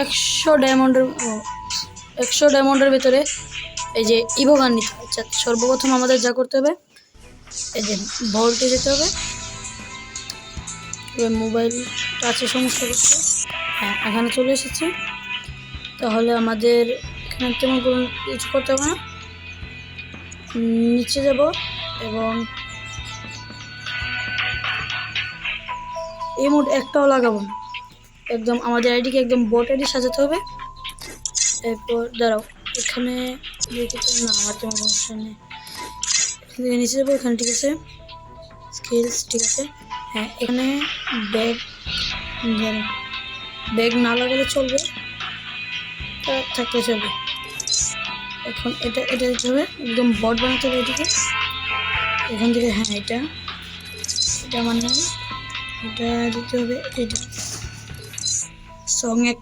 100 ডায়মন্ডের ভিতরে এই যে ইভো গান নিতে হবে। আচ্ছা, সর্বপ্রথম আমাদের যা করতে হবে, এই যে ভল্টে যেতে হবে। এবার মোবাইল টাচে সমস্যা করছে, হ্যাঁ এখানে চলে এসেছি। তাহলে আমাদের এখানে তেমন কোনো কিছু করতে হবে না, নিচে যাব এবং এই মোড একটাও লাগাবো না, একদম আমাদের আইডিকে একদম বট আইডি সাজাতে হবে। এরপর দাঁড়াও, এখানে না আমার তেমন সমস্যা নেই, এখান থেকে নিচে যাবো। এখানে ঠিক আছে, স্কিলস ঠিক আছে, হ্যাঁ এখানে ব্যাগ না লাগালে চলবে, থাকতে চলবে। এখন এটা দিতে হবে, একদম বট বানাতে হবে এটিকে। এখান থেকে হ্যাঁ এটা মানে এটা দিতে হবে, এটা সং একটা